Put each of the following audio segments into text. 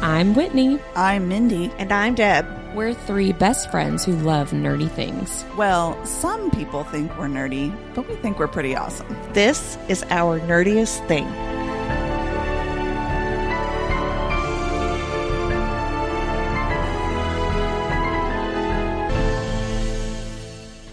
I'm Whitney. I'm Mindy. And I'm Deb. We're three best friends who love nerdy things. Well, some people think we're nerdy, but we think we're pretty awesome. This is Our Nerdiest Thing.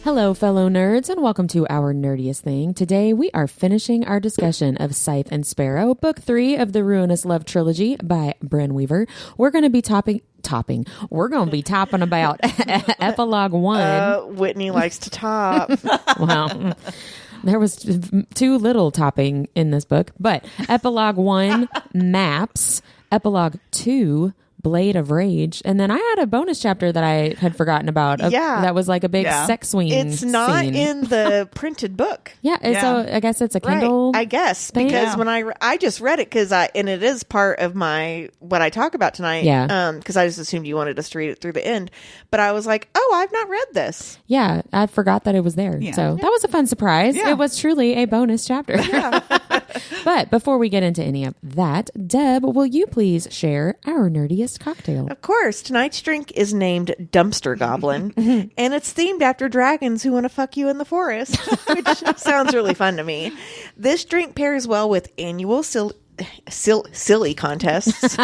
Hello, fellow nerds, and welcome to Our Nerdiest Thing. Today, we are finishing our discussion of Scythe and Sparrow, Book 3 of the Ruinous Love Trilogy by Bren Weaver. We're going to be topping about Epilogue 1. Whitney likes to top. Well, there was too little topping in this book, but Epilogue 1, Maps, Epilogue 2, Blade of Rage, and then I had a bonus chapter that I had forgotten about. That was like a big sex swing. It's not scene in the printed book. So I guess it's a Kindle. Right, I guess thing? because when I just read it and it is part of what I talk about tonight. Yeah. Because I just assumed you wanted us to read it through the end, but I was like, oh, I've not read this. Yeah, I forgot that it was there. Yeah. So that was a fun surprise. Yeah. It was truly a bonus chapter. Yeah. But before we get into any of that, Deb, will you please share our nerdiest cocktail? Of course, tonight's drink is named Dumpster Goblin, and it's themed after dragons who want to fuck you in the forest, which sounds really fun to me. This drink pairs well with annual silly contests,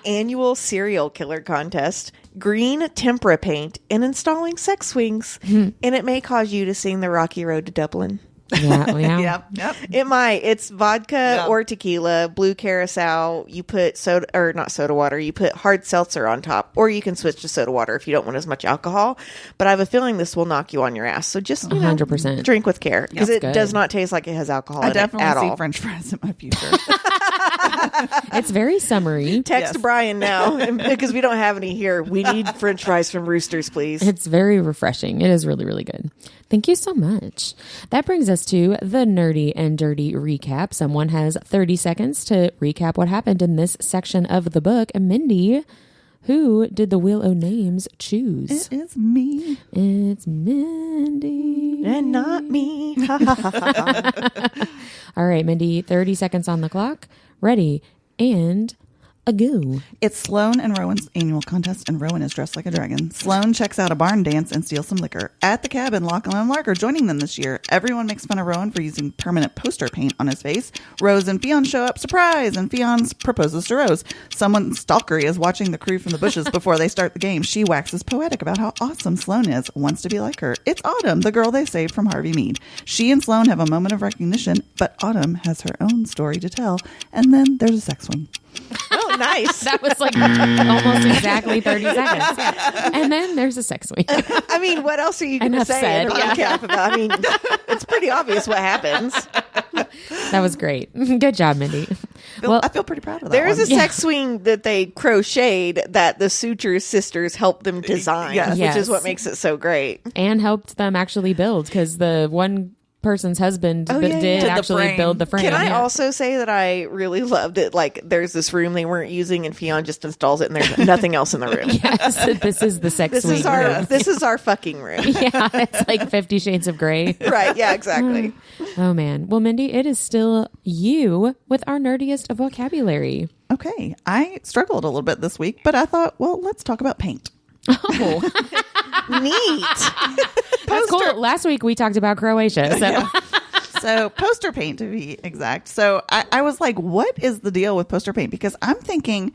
annual serial killer contest, green tempera paint, and installing sex swings, and it may cause you to sing the Rocky Road to Dublin. Yeah. Yep. It might. It's vodka or tequila, blue curacao. You put not soda water. You put hard seltzer on top, or you can switch to soda water if you don't want as much alcohol. But I have a feeling this will knock you on your ass. So just 100% drink with care because it good. does not taste like it has alcohol I in it at definitely see all. French fries in my future. It's very summery. Text Brian now because we don't have any here. We need French fries from Roosters, please. It's very refreshing. It is really, really good. Thank you so much. That brings us to the Nerdy and Dirty recap. Someone has 30 seconds to recap what happened in this section of the book. And Mindy, who did the Wheel o' Names choose? It is me. It's Mindy. And not me. All right, Mindy, 30 seconds on the clock. Ready and a go. It's Sloane and Rowan's annual contest, and Rowan is dressed like a dragon. Sloane checks out a barn dance and steals some liquor. At the cabin, Lachlan and Lark are joining them this year. Everyone makes fun of Rowan for using permanent poster paint on his face. Rose and Fionn show up, surprise, and Fionn proposes to Rose. Someone stalkery is watching the crew from the bushes before they start the game. She waxes poetic about how awesome Sloane is, wants to be like her. It's Autumn, the girl they saved from Harvey Mead. She and Sloane have a moment of recognition, but Autumn has her own story to tell, and then there's a sex swing. Oh, nice. That was like almost exactly 30 seconds. And then there's a sex swing. I mean, what else are you going to Enough say said, in a recap about? I mean, it's pretty obvious what happens. That was great. Good job, Mindy. Well, I feel pretty proud of that. There is one. a sex swing that they crocheted that the Suture sisters helped them design, Yes. which is what makes it so great. and helped them actually build because the one person's husband did Did the actually frame. build the frame. Can I Yeah. also say that I really loved it? Like, there's this room they weren't using, and Fionn just installs it, and there's nothing else in the room. Yes, this is the sex This swing is our room. this is our fucking room. Yeah, it's like 50 Shades of Grey. Right? Yeah, exactly. Oh, man. Well, Mindy, it is still you with our nerdiest vocabulary. Okay, I struggled a little bit this week, but I thought, well, let's talk about paint. Oh, Neat. that's cool. Last week we talked about Croatia. So So poster paint, to be exact. So I was like, what is the deal with poster paint? Because I'm thinking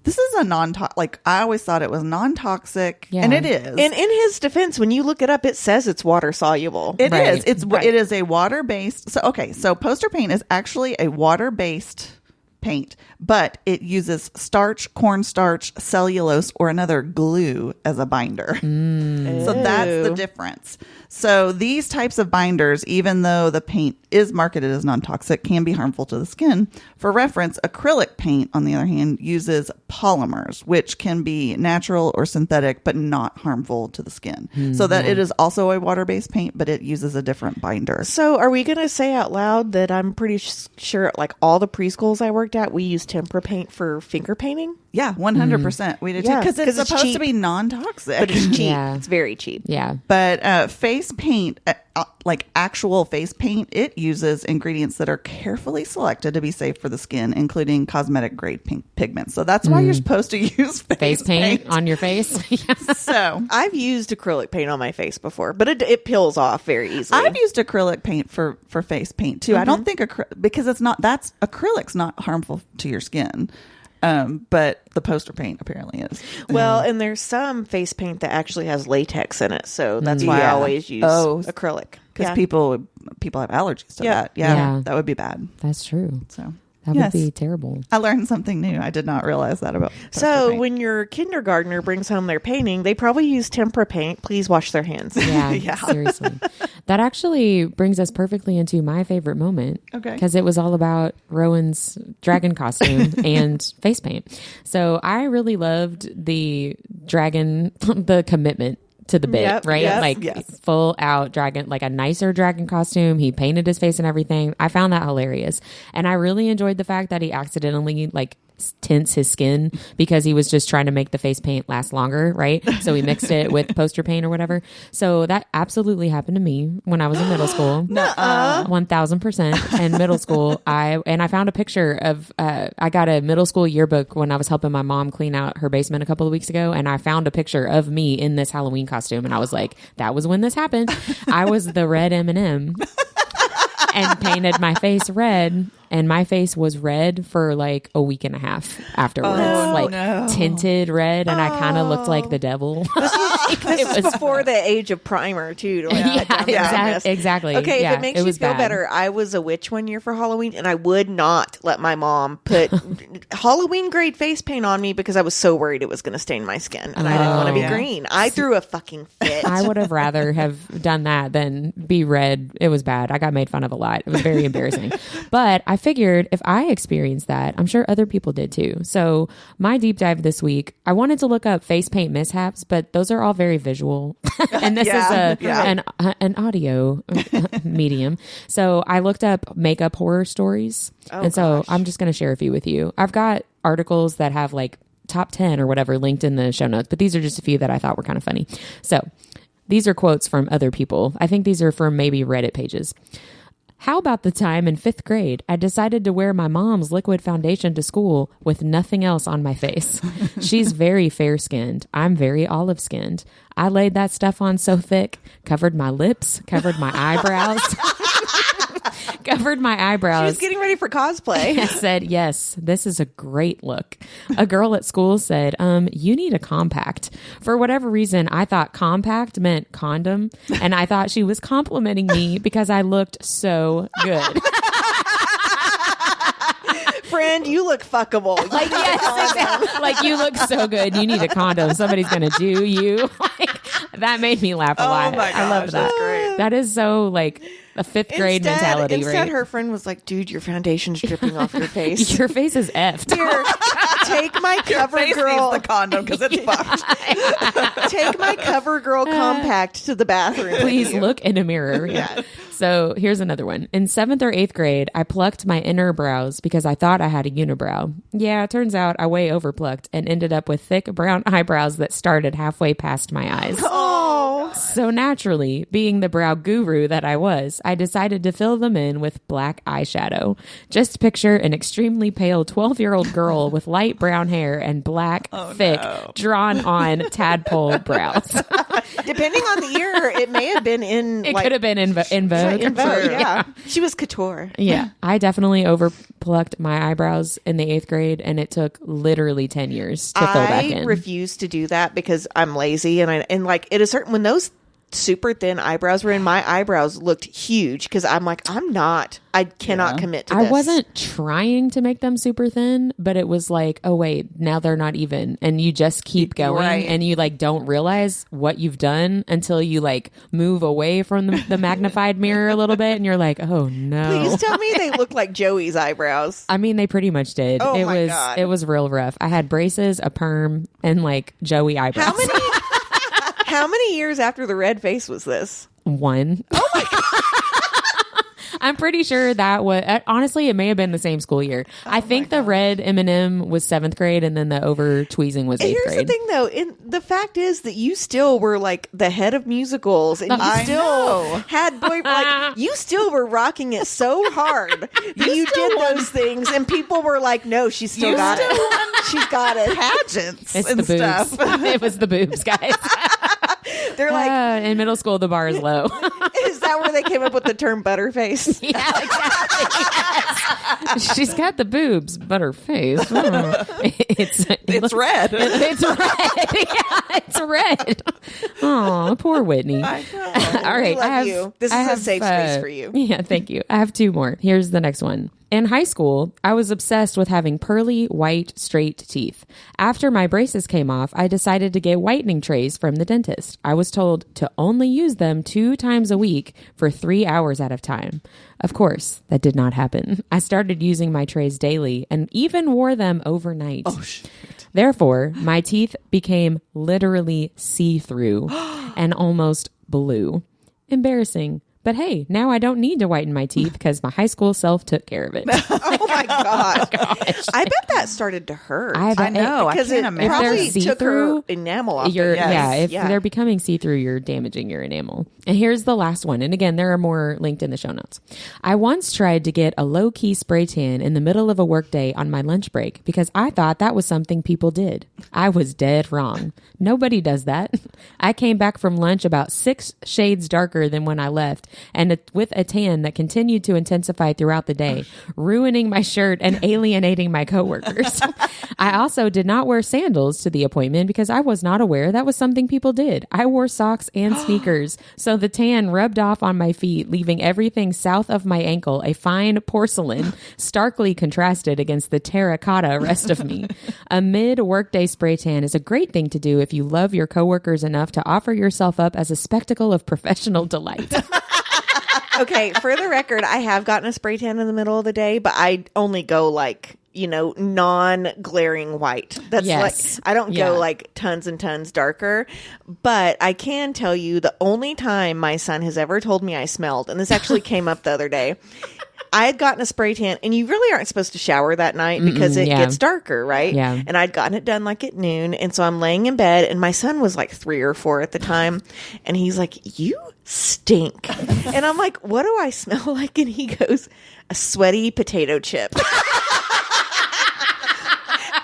this is a I always thought it was non-toxic, Yeah. and it is. And in his defense, when you look it up, it says it's water soluble. It Right. is. It is a water-based. So poster paint is actually a water-based paint, but it uses starch, cornstarch, cellulose, or another glue as a binder. So that's the difference. So these types of binders, even though the paint is marketed as non-toxic, can be harmful to the skin. For reference, acrylic paint, on the other hand, uses polymers, which can be natural or synthetic, but not harmful to the skin. So that it is also a water-based paint, but it uses a different binder. So are we going to say out loud that I'm pretty sure like all the preschools I worked at, we use tempera paint for finger painting? Yeah, 100%. We did too. Yeah, Because 'cause it's it's supposed cheap. to be non-toxic. But it's cheap. Yeah. It's very cheap. Yeah. But face paint, like actual face paint, it uses ingredients that are carefully selected to be safe for the skin, including cosmetic grade pink pigments. So that's why you're supposed to use Face paint on your face. Yeah. So I've used acrylic paint on my face before, but it peels off very easily. I've used acrylic paint for face paint too. I don't think because that's acrylic's not harmful to your skin. But the poster paint apparently is. Well, and there's some face paint that actually has latex in it, so that's why I Yeah. always use Oh, acrylic. Because Yeah. people have allergies to Yeah. that. Yeah, Yeah. that would be bad. That's true. So That yes. would be terrible. I learned something new. I did not realize that about poster So paint. when your kindergartner brings home their painting, they probably use tempera paint. Please wash their hands. Yeah, Yeah. seriously. That actually brings us perfectly into my favorite moment. Okay. Because it was all about Rowan's dragon costume and face paint. So I really loved the dragon, the commitment to the bit, Yep, right? yes, like yes. full out dragon, like a nicer dragon costume. He painted his face and everything. I found that hilarious. And I really enjoyed the fact that he accidentally like tints his skin because he was just trying to make the face paint last longer, right? So he mixed it with poster paint or whatever. So that absolutely happened to me when I was in middle school. 1000%. In middle school, I found a picture of I got a middle school yearbook when I was helping my mom clean out her basement a couple of weeks ago, and I found a picture of me in this Halloween costume, and I was like, that was when this happened. I was the red M&M and painted my face red, and my face was red for like a week and a half afterwards, like tinted red, and I kind of looked like the devil. This is before the age of primer, too. To like Yeah, cut down the darkness. exactly. Okay, Yeah, if it makes you was feel bad. better, I was a witch one year for Halloween, and I would not let my mom put Halloween grade face paint on me because I was so worried it was going to stain my skin, and I didn't want to be yeah. green. I threw a fucking fit. I would have rather have done that than be red. It was bad. I got made fun of a lot. It was very embarrassing. But I figured if I experienced that, I'm sure other people did too. So my deep dive this week, I wanted to look up face paint mishaps, but those are all very visual. And this Yeah, is yeah. an audio medium. So I looked up makeup horror stories. And so I'm just going to share a few with you. I've got articles that have like top 10 or whatever linked in the show notes, but these are just a few that I thought were kind of funny. So these are quotes from other people. I think these are from maybe Reddit pages. How about the time in 5th grade I decided to wear my mom's liquid foundation to school with nothing else on my face? She's very fair-skinned. I'm very olive-skinned. I laid that stuff on so thick, covered my lips, covered my eyebrows. Covered my She eyebrows. was getting ready for cosplay. I said, yes, this is a great look. A girl at school said, you need a compact. For whatever reason, I thought compact meant condom. And I thought she was complimenting me because I looked so good. Friend, you look fuckable. Like, yes, exactly. Like, you look so good. You need a condom. Somebody's going to do you. Like, that made me laugh a lot. my I love gosh, that. that's great. That is so like a 5th grade mentality, Instead, right? her friend was like, dude, your foundation's dripping off your face. Your face is effed. Here, take my cover Face girl. needs the condom because it's fucked. Take my cover girl compact to the bathroom. with Please you. look in a mirror. Yeah. So here's another one. In 7th or 8th grade, I plucked my inner brows because I thought I had a unibrow. Yeah, it turns out I way overplucked and ended up with thick brown eyebrows that started halfway past my eyes. Oh, So naturally, being the brow guru that I was, I decided to fill them in with black eyeshadow. Just picture an extremely pale 12-year-old girl with light brown hair and black, thick, drawn-on tadpole brows. depending on the year, it may have been in. It like, could have been in Vogue. in Vogue, Sure. yeah. She was couture. Yeah, I definitely overplucked my eyebrows in the 8th grade, and it took literally 10 years to fill back in. I refuse to do that because I'm lazy, and like it is certain when those super thin eyebrows were in, my eyebrows looked huge because I'm like, I cannot commit to this. I wasn't trying to make them super thin, but it was like, oh wait, now they're not even, and you just keep going, Right. and you like don't realize what you've done until you like move away from the magnified mirror a little bit, and you're like, oh no. Please tell me they look like Joey's eyebrows. I mean, they pretty much did. Oh it my was God. it was real rough. I had braces, a perm, and like Joey eyebrows. How many years after the red face was this? One. Oh my god! I'm pretty sure that was, honestly, it may have been the same school year. I think the red M&M was 7th grade and then the over tweezing was 8th Here's grade. the thing, though. The fact is that you still were like the head of musicals, and you still had like you still were rocking it so hard that you did those things, and people were like, "No, she's still got it. She's got it." Pageants It's and the boobs. stuff. It was the boobs, guys. They're like, in middle school, the bar is low. is that where they came up with the term butterface? Yeah, exactly. Yes. She's got the boobs, but her face. It's red. It's red. Yeah, it's red. Oh, poor Whitney. I know. All right. We love you. This is a safe space for you. Yeah, thank you. I have 2 more. Here's the next one. In high school, I was obsessed with having pearly, white, straight teeth. After my braces came off, I decided to get whitening trays from the dentist. I was told to only use them 2 times a week for 3 hours at a time. Of course, that did not happen. I started using my trays daily and even wore them overnight. Oh, shit. Therefore, my teeth became literally see-through and almost blue. Embarrassing. But hey, now I don't need to whiten my teeth because my high school self took care of it. Oh my god! Gosh. I bet that started to hurt. I know. because I can't it imagine. probably If they're took her see-through, enamel off. You're, it. if they're becoming see-through, you're damaging your enamel. And here's the last one. And again, there are more linked in the show notes. I once tried to get a low-key spray tan in the middle of a workday on my lunch break because I thought that was something people did. I was dead wrong. Nobody does that. I came back from lunch about 6 shades darker than when I left, and with a tan that continued to intensify throughout the day, ruining my shirt and alienating my coworkers. I also did not wear sandals to the appointment because I was not aware that was something people did. I wore socks and sneakers, so the tan rubbed off on my feet, leaving everything south of my ankle a fine porcelain, starkly contrasted against the terracotta rest of me. A mid-workday spray tan is a great thing to do if you love your coworkers enough to offer yourself up as a spectacle of professional delight. Okay, for the record, I have gotten a spray tan in the middle of the day, but I only go like, non-glaring white. That's Yes. like, I don't Yeah. go like tons and tons darker, but I can tell you the only time my son has ever told me I smelled, and this actually came up the other day. I had gotten a spray tan, and you really aren't supposed to shower that night because it yeah. gets darker, right? Yeah. And I'd gotten it done like at noon, and so I'm laying in bed, and my son was like 3 or 4 at the time, and he's like, "You stink," and I'm like, "What do I smell like?" And he goes, "A sweaty potato chip."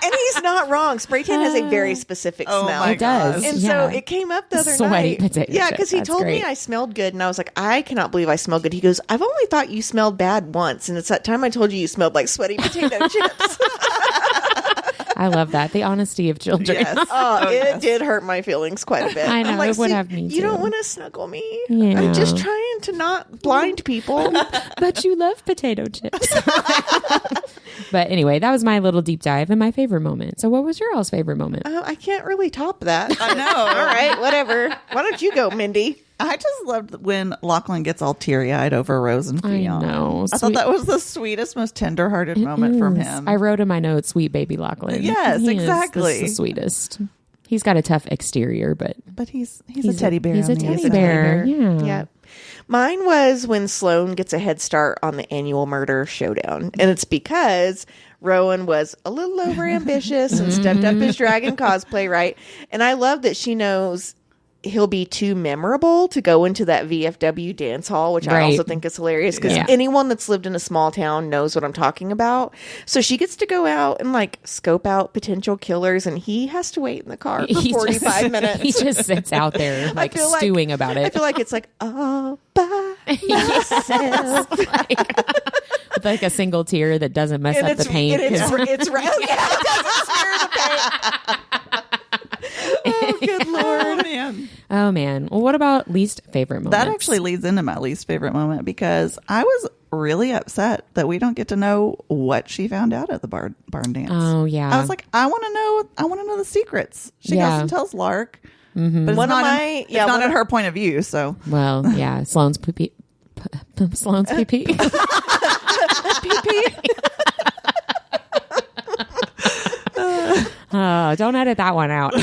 And he's not wrong. Spray tan has a very specific Oh smell. my It does. gosh. And Yeah. so it came up the other Sweaty night. potato Yeah, chip. because he That's told me great. I smelled good, and I was like, I cannot believe I smell good. He goes, I've only thought you smelled bad once, and it's that time I told you smelled like sweaty potato chips. I love that. The honesty of children. Yes. Oh, it yes. did hurt my feelings quite a bit. I know, I'm like, it would "See, have me You don't too." want to snuggle me. Yeah. I'm just trying to not blind people. But you love potato chips. But anyway, that was my little deep dive and my favorite moment. So what was your all's favorite moment? I can't really top that. I know. All right, whatever. Why don't you go, Mindy? I just loved when Lachlan gets all teary-eyed over Rose and I Fionn. know. I thought that was the sweetest, most tender-hearted moment from Yes. him. I wrote in my notes, sweet baby Lachlan. Yes, He is exactly. the sweetest. He's got a tough exterior, but But he's a teddy bear. He's a on the teddy inside. bear. Yeah. Yeah. Mine was when Sloane gets a head start on the annual murder showdown. And it's because Rowan was a little overambitious and stepped up his dragon cosplay, right? And I love that she knows he'll be too memorable to go into that VFW dance hall, which I Right. also think is hilarious because Yeah. anyone that's lived in a small town knows what I'm talking about. So she gets to go out and like scope out potential killers, and he has to wait in the car for 45 minutes. He just sits out there like feel like- stewing about I it. feel like it's like, all by myself. With like a single tear that doesn't mess And up the paint. and it's 'cause- it's right. Yeah, it doesn't smear the paint. Oh, good Lord. Oh, man. Oh man. Well, what about least favorite moment? That actually leads into my least favorite moment because I was really upset that we don't get to know what she found out at the barn dance. Oh yeah. I was like, I want to know the secrets. She Yeah. goes and tells Lark, but it's One of not, my- in, yeah, it's not one in of- her point of view. So well, yeah. Sloane's pee. Sloane's pee. PP. Oh, don't edit that one out.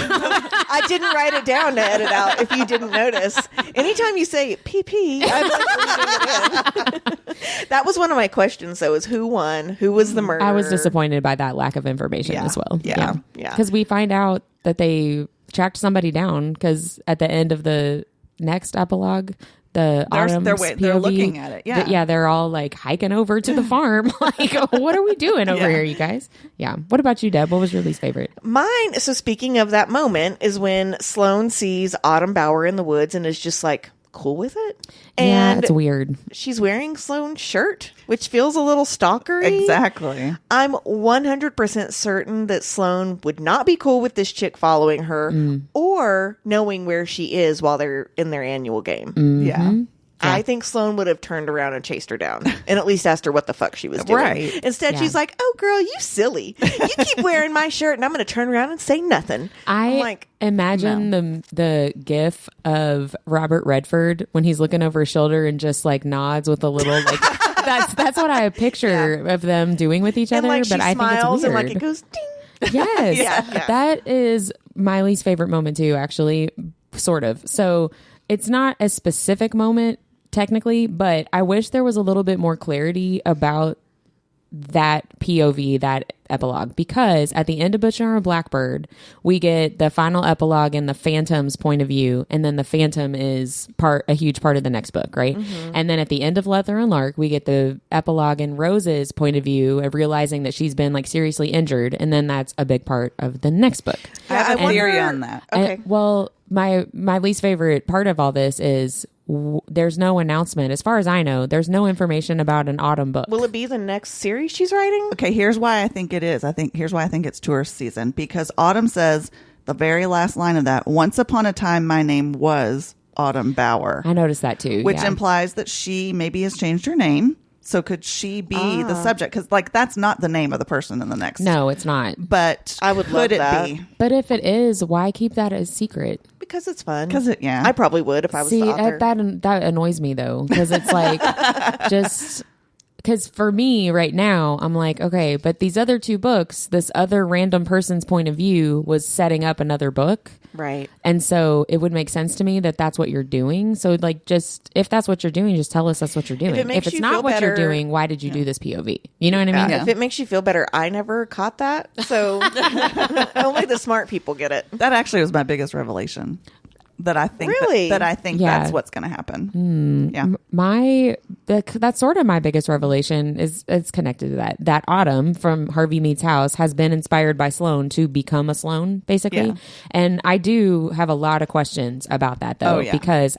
I didn't write it down to edit out if you didn't notice. Anytime you say PP, I'm like leaving it in. That was one of my questions, though, is who won? Who was the murderer? I was disappointed by that lack of information as well. Yeah. Because we find out that they tracked somebody down because at the end of the next epilogue, the Autumn's they're POV, looking at it. Yeah. They're all like hiking over to the farm. Like, what are we doing over here, you guys? Yeah. What about you, Deb? What was your least favorite? Mine, so speaking of that moment, is when Sloane sees Autumn Bauer in the woods and is just like, cool with it. Yeah, And it's weird. she's wearing Sloane's shirt, which feels a little stalkery. Exactly. I'm 100% certain that Sloane would not be cool with this chick following her or knowing where she is while they're in their annual game. Yeah. I think Sloane would have turned around and chased her down and at least asked her what the fuck she was doing. Right. Instead, she's like, oh, girl, you silly. You keep wearing my shirt and I'm going to turn around and say nothing. I'm like, imagine the gif of Robert Redford when he's looking over his shoulder and just like nods with a little like that's what I picture of them doing with each and other. like But she I think it's smiles weird. and like it goes ding. Yes. Yeah. That is my least favorite moment too, actually, sort of. So it's not a specific moment technically, but I wish there was a little bit more clarity about that POV, that epilogue, because at the end of Butcher and Blackbird, we get the final epilogue in the Phantom's point of view, and then the Phantom is a huge part of the next book, right? And then at the end of Leather and Lark, we get the epilogue in Rose's point of view of realizing that she's been like seriously injured, and then that's a big part of the next book. I have a I theory wonder- on that. Okay. Well, my least favorite part of all this is there's no announcement. As far as I know, there's no information about an autumn book. Will it be the next series she's writing? Okay, here's why I think it is. Here's why I think it's tourist season, because Autumn says the very last line of that, once upon a time my name was Autumn Bauer, I noticed that too. which yeah. implies that she maybe has changed her name. So could she be the subject? Because like that's not the name of the person in the next. No, it's not. But I would love could it that. be? But if it is, why keep that a secret? Because it's fun. Yeah. I probably would if I was See, the author. that annoys me though, because it's like just because for me right now, I'm like, okay, but these other two books, this other random person's point of view was setting up another book. Right. And so it would make sense to me that that's what you're doing. So like, just if that's what you're doing, just tell us that's what you're doing. it makes If it's you not feel what you're better- doing, why did you do this POV? You know what I mean? Yeah. If it makes you feel better, I never caught that. So only the smart people get it. That actually was my biggest revelation. That I think Really? that I think Yeah. that's what's going to happen. Yeah. That's sort of my biggest revelation is it's connected to that. That Autumn from Harvey Meets House has been inspired by Sloane to become a Sloane, basically. Yeah. And I do have a lot of questions about that though, Oh, yeah. because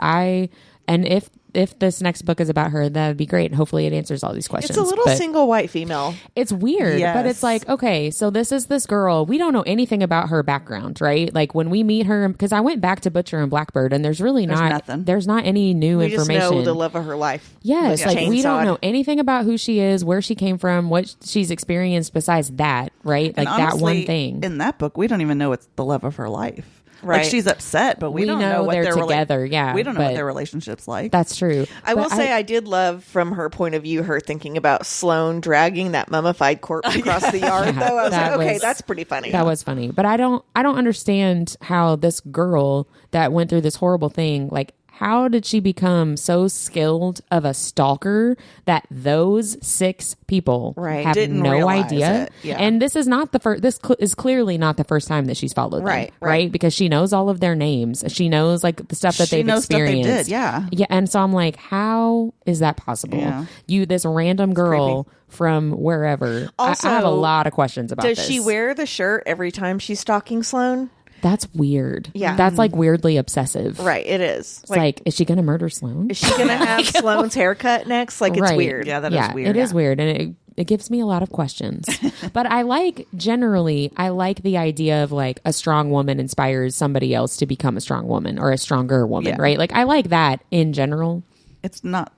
if this next book is about her, that'd be great. Hopefully it answers all these questions. It's a little But single white female. it's weird, but it's Yes. like, okay, so this is this girl. We don't know anything about her background, right? Like when we meet her, because I went back to Butcher and Blackbird, and there's nothing. There's not any new We just information. know the love of her life. Yes, Was like we don't chainsawed. know anything about who she is, where she came from, what she's experienced besides that, right? Like And that one honestly, thing. in that book, we don't even know it's the love of her life. Right. Like she's upset, but we We don't know know what they're their together, yeah, we don't know what but- their relationship's like. That's true. I will But say I did love from her point of view her thinking about Sloane dragging that mummified corpse across the yard. Though I was that like, okay, was- that's pretty funny. That was funny, but I don't understand how this girl that went through this horrible thing, like how did she become so skilled of a stalker that those 6 people Right. have Didn't no realize idea? it. Yeah. And this is not the first. This is clearly not the first time that she's followed them, Right, right? right. Because she knows all of their names. She knows like the stuff that She they've knows stuff they experienced. did, yeah. Yeah, and so I'm like, how is that possible? Yeah. You, this random girl from wherever. I have a Also, lot of questions about Does this. she wear the shirt every time she's stalking Sloane? That's weird. Yeah. That's like weirdly obsessive. Right, it is. It's like, is she going to murder Sloane? is she going to have Sloane's haircut next? Like, it's Right. weird. Yeah, that is weird. It is weird. And it gives me a lot of questions. But I like the idea of like a strong woman inspires somebody else to become a strong woman or a stronger woman, Yeah. right? Like I like that in general. It's not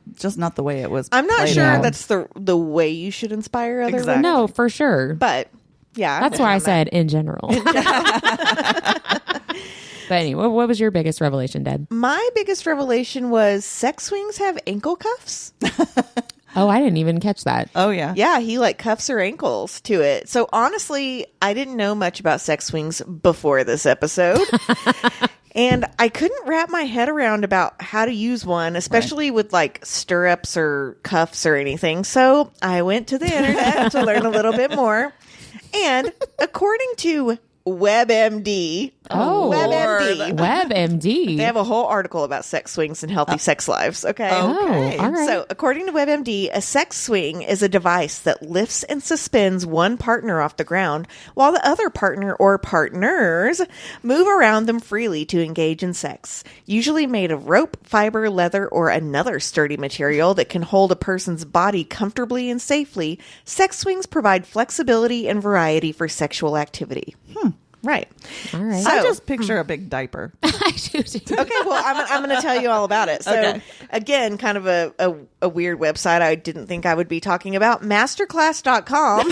the way it was. I'm not played sure out. that's the way you should inspire other Exactly. women. No, for sure. But, yeah. That's why I said in general. But anyway, what was your biggest revelation, Deb? My biggest revelation was sex swings have ankle cuffs. Oh, I didn't even catch that. Oh, yeah. Yeah, he like cuffs her ankles to it. So honestly, I didn't know much about sex swings before this episode. And I couldn't wrap my head around about how to use one, especially with like stirrups or cuffs or anything. So I went to the internet to learn a little bit more. And according to WebMD. Oh, WebMD. WebMD. They have a whole article about sex swings and healthy sex lives. Okay. Okay. Oh, all right. So, according to WebMD, a sex swing is a device that lifts and suspends one partner off the ground while the other partner or partners move around them freely to engage in sex. Usually made of rope, fiber, leather, or another sturdy material that can hold a person's body comfortably and safely, sex swings provide flexibility and variety for sexual activity. Right. All right. I just picture a big diaper. I do too. Okay, well, I'm going to tell you all about it. So, Okay. again, kind of a weird website I didn't think I would be talking about. Masterclass.com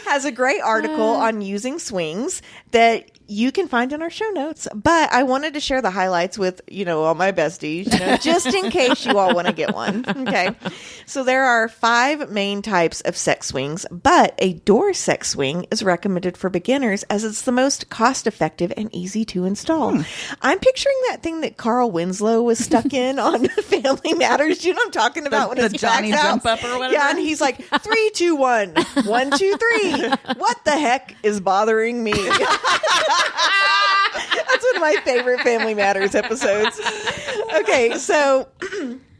has a great article on using swings that you can find in our show notes. But I wanted to share the highlights with, all my besties, just in case you all want to get one. Okay. So there are 5 main types of sex swings, but a door sex swing is recommended for beginners as it's the most cost effective and easy to install. I'm picturing that thing that Carl Winslow was stuck in on Family Matters. You know what I'm talking about? The Johnny Jump Up or whatever? Yeah, and he's like, 3, 2, 1, 1, 2, 3. What the heck is bothering me? That's one of my favorite Family Matters episodes. Okay, so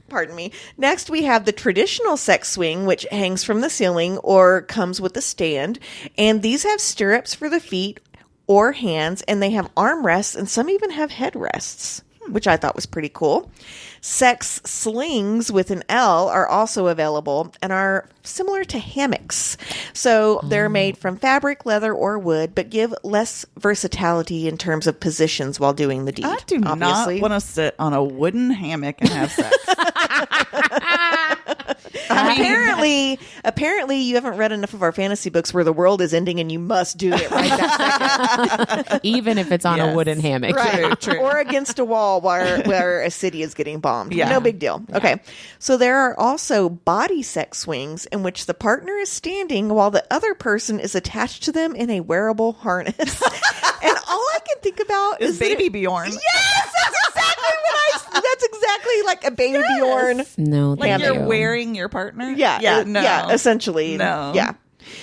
pardon me. Next, we have the traditional sex swing, which hangs from the ceiling or comes with a stand. And these have stirrups for the feet or hands, and they have armrests, and some even have headrests, which I thought was pretty cool. Sex slings with an L are also available and are similar to hammocks. So they're made from fabric, leather, or wood, but give less versatility in terms of positions while doing the deed. I do not want to sit on a wooden hammock and have sex. Apparently, you haven't read enough of our fantasy books where the world is ending and you must do it right that second. Even if it's on a wooden hammock. Right. True. Or against a wall where a city is getting bombed. Yeah. No big deal. Yeah. Okay. So there are also body sex swings in which the partner is standing while the other person is attached to them in a wearable harness. And all I can think about Is Baby Bjorn. Yes, that's exactly like a Baby Bjorn. No, Like thank you're you. wearing your partner? Yeah. Yeah, essentially. No. Yeah.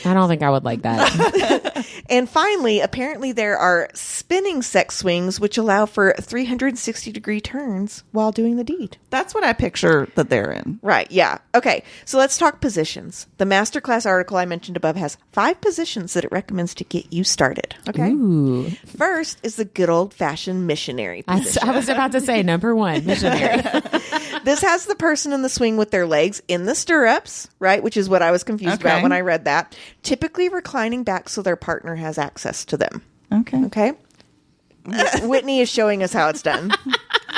I don't think I would like that. And finally, apparently there are spinning sex swings which allow for 360-degree turns while doing the deed. That's what I picture that they're in. Right, yeah. Okay, so let's talk positions. The masterclass article I mentioned above has 5 positions that it recommends to get you started. Okay. Ooh. First is the good old-fashioned missionary position. I was about to say number 1, missionary. This has the person in the swing with their legs in the stirrups, right? Which is what I was confused about when I read that. Typically reclining back so their partner has access to them. Okay. Whitney is showing us how it's done.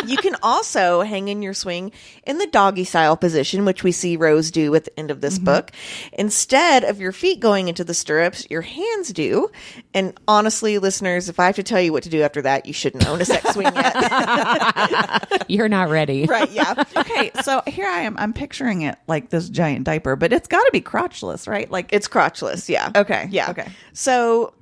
You can also hang in your swing in the doggy style position, which we see Rose do at the end of this book. Instead of your feet going into the stirrups, your hands do. And honestly, listeners, if I have to tell you what to do after that, you shouldn't own a sex swing yet. You're not ready. Right, yeah. Okay, so here I am. I'm picturing it like this giant diaper, but it's got to be crotchless, right? Like It's crotchless, yeah. Okay, Yeah. okay. So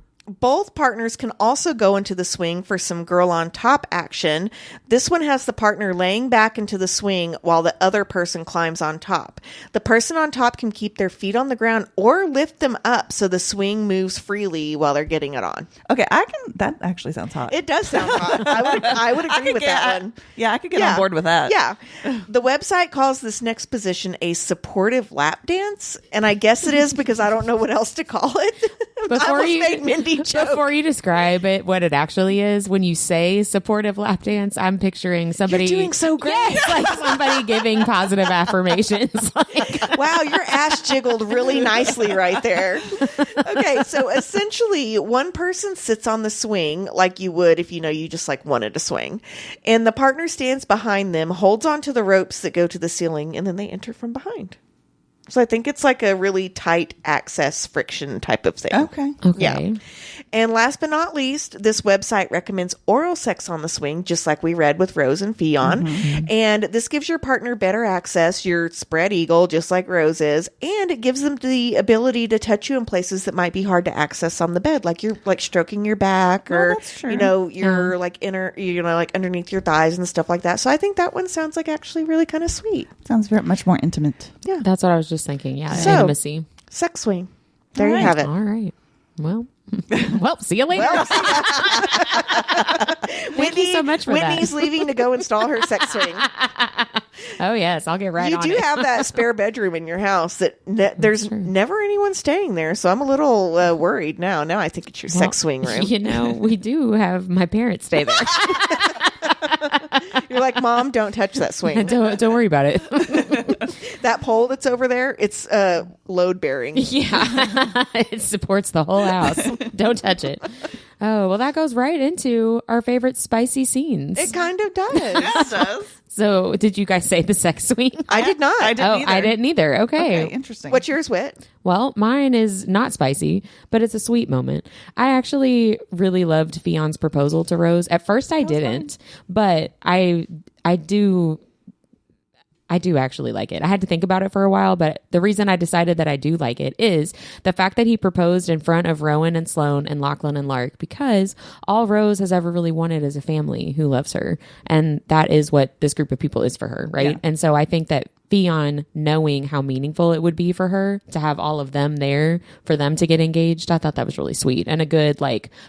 both partners can also go into the swing for some girl on top action. This one has the partner laying back into the swing while the other person climbs on top. The person on top can keep their feet on the ground or lift them up so the swing moves freely while they're getting it on. Okay, that actually sounds hot. It does sound hot. I would agree with that one. Yeah, I could get on board with that. Yeah. The website calls this next position a supportive lap dance, and I guess it is because I don't know what else to call it. Before you made Mindy joke. Before you describe it, what it actually is, when you say supportive lap dance, I'm picturing somebody You're doing so great. Yes, like somebody giving positive affirmations. Like, Wow, your ass jiggled really nicely right there. Okay, so essentially, one person sits on the swing like you would if you just like wanted to swing, and the partner stands behind them, holds onto the ropes that go to the ceiling, and then they enter from behind. So I think it's like a really tight access friction type of thing. Okay. okay. Yeah. And last but not least, this website recommends oral sex on the swing, just like we read with Rose and Fionn. And this gives your partner better access. You're spread eagle, just like Rose is. And it gives them the ability to touch you in places that might be hard to access on the bed. Like you're like stroking your back or, you're like like underneath your thighs and stuff like that. So I think that one sounds like actually really kind of sweet. Sounds very much more intimate. Yeah. That's what I was just thinking. Yeah. So, intimacy. Sex swing. There you have it. All right. Well, see you later. Thank you so much for Whitney's that. leaving to go install her sex swing. Oh, yes. I'll get right on it. You do have that spare bedroom in your house that there's never anyone staying there. So I'm a little worried now. Now I think it's your sex swing room. We do have my parents stay there. You're like, Mom, don't touch that swing. Don't worry about it. That pole that's over there, it's load bearing. Yeah. It supports the whole house. Don't touch it. Oh, well, that goes right into our favorite spicy scenes. It kind of does. Yeah, it does. So, did you guys say the sex swing? I did not. I didn't either. I didn't either. Okay. Interesting. What's yours, Whit? Well, mine is not spicy, but it's a sweet moment. I actually really loved Fionn's proposal to Rose. At first, I didn't, but I do actually like it. I had to think about it for a while, but the reason I decided that I do like it is the fact that he proposed in front of Rowan and Sloane and Lachlan and Lark, because all Rose has ever really wanted is a family who loves her. And that is what this group of people is for her, right? Yeah. And so I think that Fionn, knowing how meaningful it would be for her to have all of them there for them to get engaged, I thought that was really sweet and a good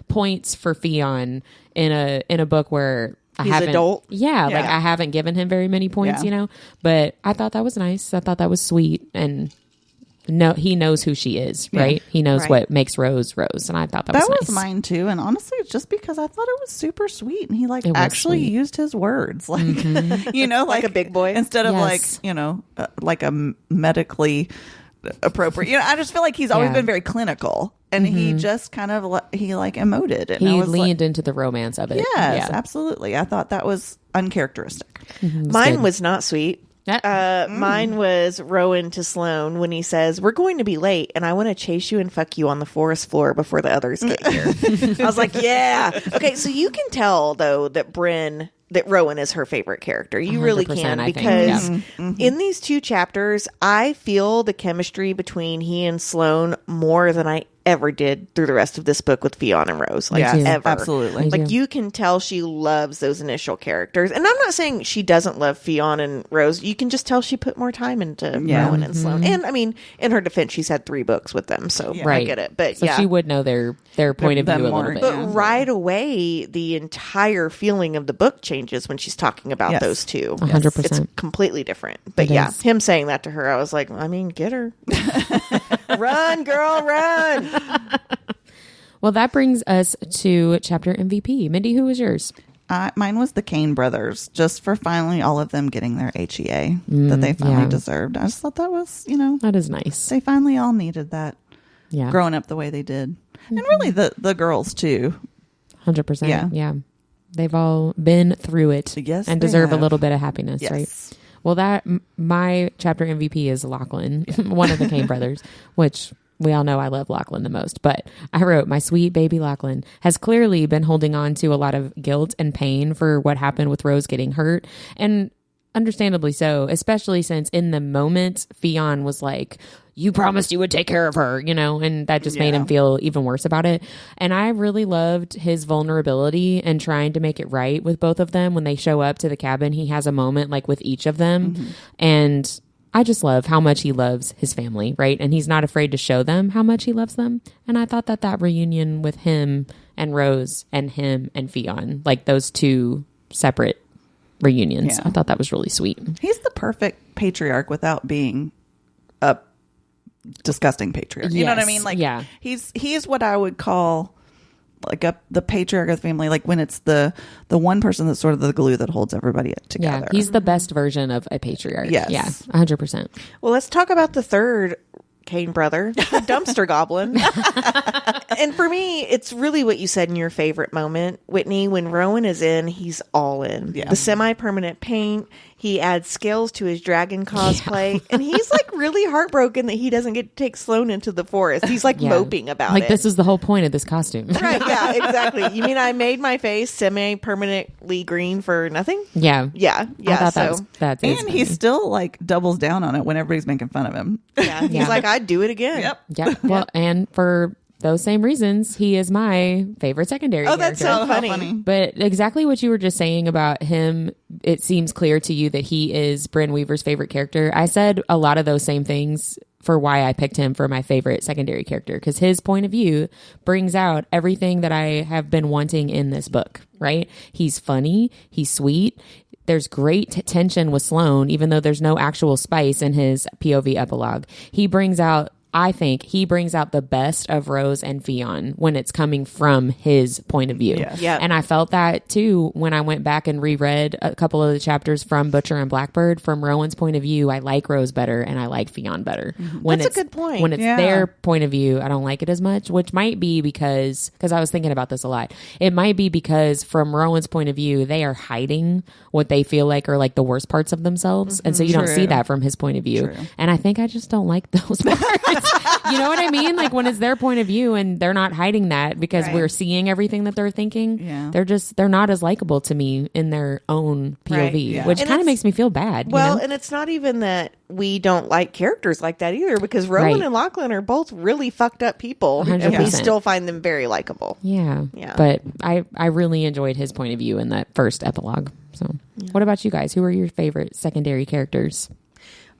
points for Fionn in a book where He's adult. Yeah, like I haven't given him very many points, but I thought that was nice. I thought that was sweet, and he knows who she is, right? He knows what makes Rose Rose, and I thought that was nice. That was mine too, and honestly, it's just because I thought it was super sweet, and he actually sweet. used his words, like like a big boy, instead of like a medically appropriate. I just feel like he's always been very clinical. And he just kind of emoted. And he leaned into the romance of it. Yes, absolutely. I thought that was uncharacteristic. Mine was not sweet. Mine was Rowan to Sloane when he says, "We're going to be late, and I want to chase you and fuck you on the forest floor before the others get here." I was like, yeah. Okay, so you can tell, though, that Rowan is her favorite character. You really can, because in these 2 chapters, I feel the chemistry between he and Sloane more than I ever did through the rest of this book with Fionn and Rose. Ever. Absolutely. Like, you can tell she loves those initial characters. And I'm not saying she doesn't love Fionn and Rose. You can just tell she put more time into Rowan and Sloane. And, I mean, in her defense, she's had 3 books with them, so I get it. But, so she would know their point of view a little bit. But right away, the entire feeling of the book changes when she's talking about those 2. 100%. It's completely different. But him saying that to her, I was like, I mean, get her. Run, girl, run. Well, that brings us to chapter MVP. Mindy, who was yours? Mine was the Kane brothers, just for finally all of them getting their HEA that they finally deserved. I just thought that was, that is nice. They finally all needed that. Yeah, growing up the way they did, and really the girls too. 100%. Yeah, they've all been through it, and deserve a little bit of happiness, right? Well, my chapter MVP is Lachlan, one of the Kane brothers, which we all know I love Lachlan the most. But I wrote, my sweet baby Lachlan has clearly been holding on to a lot of guilt and pain for what happened with Rose getting hurt. And understandably so, especially since in the moment, Fionn was like, you promised you would take care of her, and that just made him feel even worse about it. And I really loved his vulnerability and trying to make it right with both of them. When they show up to the cabin, he has a moment with each of them. And I just love how much he loves his family, right? And he's not afraid to show them how much he loves them. And I thought that reunion with him and Rose and him and Fionn, those 2 separate reunions, I thought that was really sweet. He's the perfect patriarch without being a disgusting patriarch. You know what I mean? He's what I would call the patriarch of the family, when it's the one person that's sort of the glue that holds everybody together. Yeah, he's the best version of a patriarch. Yes. Yeah, 100%. Well, let's talk about the third Kane brother, the dumpster goblin. And for me, it's really what you said in your favorite moment, Whitney. When Rowan is in, he's all in. Yeah. The semi-permanent paint. He adds scales to his dragon cosplay. And he's like really heartbroken that he doesn't get to take Sloane into the forest. He's like moping about like it. this is the whole point of this costume. Right, yeah, exactly. You mean I made my face semi-permanently green for nothing? Yeah. Yeah. I thought that's And he still like doubles down on it when everybody's making fun of him. Yeah, he's like, I'd do it again. Yep. Yep. Well, and for those same reasons, he is my favorite secondary character. That's so funny. funny. But exactly what you were just saying about him, it seems clear to you that he is Bryn Weaver's favorite character. I said a lot of those same things for why I picked him for my favorite secondary character, because his point of view brings out everything that I have been wanting in this book, right? He's funny. He's sweet. There's great tension with Sloane, even though there's no actual spice in his POV epilogue. I think he brings out the best of Rose and Fionn when it's coming from his point of view. Yes. Yep. And I felt that too when I went back and reread a couple of the chapters from Butcher and Blackbird. From Rowan's point of view, I like Rose better and I like Fionn better. When That's a good point. When it's their point of view, I don't like it as much, which might be because I was thinking about this a lot. It might be because from Rowan's point of view, they are hiding what they feel like are like the worst parts of themselves. And so you don't True. see that from his point of view. True. And I think I just don't like those parts. You know what I mean? Like when it's their point of view and they're not hiding that because Right. we're seeing everything that they're thinking. Yeah. They're not as likable to me in their own POV, Right. Yeah. which And kind of it's- makes me feel bad. Well, you know? and it's not even that we don't like characters like that either, because Rowan Right. and Lachlan are both really fucked up people, and we 100%. still find them very likable. Yeah. Yeah. But I really enjoyed his point of view in that first epilogue. So what about you guys? Who are your favorite secondary characters?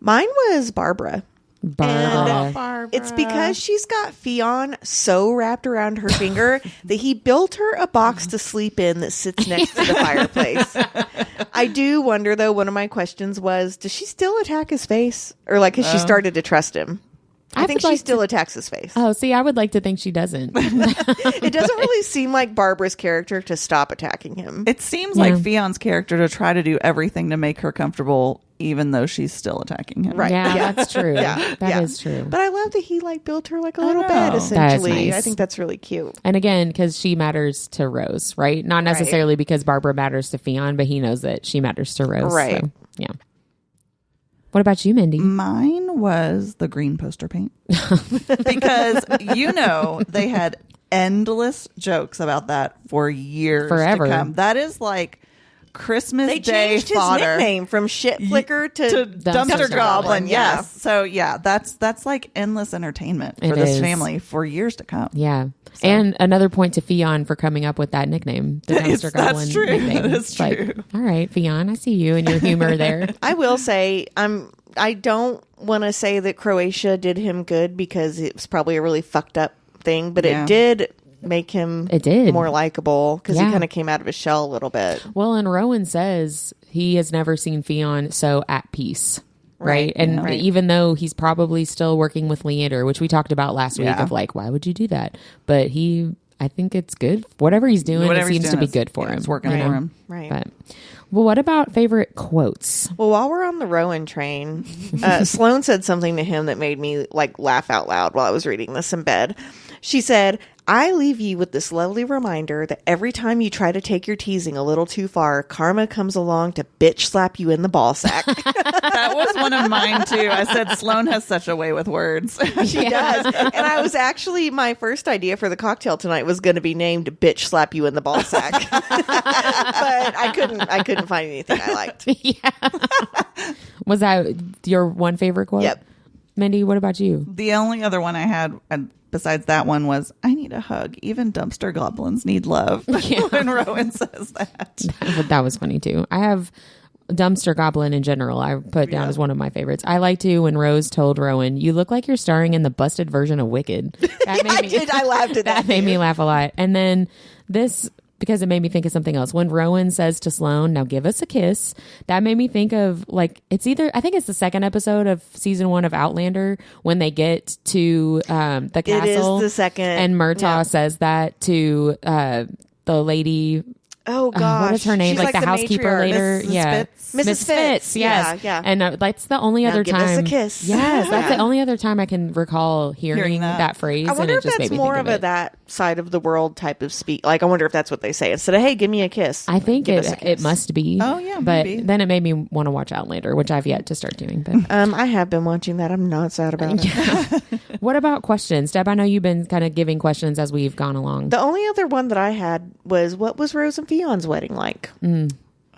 Mine was Barbara. Barbara. Barbara. It's because she's got Fionn so wrapped around her finger that he built her a box to sleep in that sits next to the fireplace. I do wonder, though, one of my questions was, does she still attack his face? Or like, has she started to trust him? I think would she like still attacks his face. Oh, see, I would like to think she doesn't. It doesn't really seem like Barbara's character to stop attacking him. It seems like Fion's character to try to do everything to make her comfortable, even though she's still attacking him. Right. Yeah, Yeah. that's true. Yeah. That is Yeah. true. But I love that he like built her like a little know. bed, That's essentially. nice. I think that's really cute. And again, because she matters to Rose, right? Not necessarily because Barbara matters to Fionn, but he knows that she matters to Rose. Right. So, yeah. What about you, Mindy? Mine was the green poster paint. Because, they had endless jokes about that for years Forever. to come. That is like Christmas They Day changed his fodder. nickname from Shit Flicker to Dumpster Dumpster Goblin. Yeah. Yes. So that's like endless entertainment It for this is. family for years to come. Yeah. And another point to Fionn for coming up with that nickname, the Dumpster That's Goblin true. nickname. That is It's like, true. all right, Fionn, I see you and your humor there. I will say I don't want to say that Croatia did him good because it was probably a really fucked up thing, but Yeah. it did make him It did. more likable because Yeah. he kind of came out of his shell a little bit. Well, and Rowan says he has never seen Fionn so at peace. Right. And Right. even though he's probably still working with Leander, which we talked about last week Yeah. of like, why would you do that? But I think it's good. Whatever he's doing, Whatever it he's seems to doing be is- good for him. It's working you for know? him. Right. But, well, what about favorite quotes? Well, while we're on the Rowan train, Sloane said something to him that made me like laugh out loud while I was reading this in bed. She said, I leave you with this lovely reminder that every time you try to take your teasing a little too far, karma comes along to bitch slap you in the ball sack. That was one of mine too. I said Sloane has such a way with words. She does. And I was actually, my first idea for the cocktail tonight was going to be named bitch slap you in the ball sack. But I couldn't find anything I liked. Yeah. Was that your one favorite quote? Yep. Mindy, what about you? The only other one I had besides that one was, I need a hug. Even dumpster goblins need love. When Rowan says that. That was funny too. I have Dumpster Goblin in general. I put down as one of my favorites. I like to when Rose told Rowan, "You look like you're starring in the busted version of Wicked." That I did. I laughed at that. That made me laugh a lot. And then this, because it made me think of something else. When Rowan says to Sloane, "Now give us a kiss," that made me think of like I think it's the second episode of season 1 of Outlander when they get to the castle. It is the second, and Murtaugh yeah. says that to the lady. Oh gosh, what is her name? She's Like the housekeeper matriarch. later. Mrs. Yeah. Fitz. Mrs. Fitz. Yes. Yeah. And that's the only other give time. us a kiss. Yes. That's Yeah. the only other time I can recall hearing that phrase. I wonder and it if just that's made me more think of it. that side of the world type of speak. Like, I wonder if that's what they say instead of "Hey, give me a kiss." I think Give us a it kiss. must be. Oh, yeah, But maybe. then it made me want to watch Outlander, which I've yet to start doing. But I have been watching that. I'm not sad about it. what about questions? Deb, I know you've been kind of giving questions as we've gone along. The only other one that I had was, what was Rose and Fion's wedding like?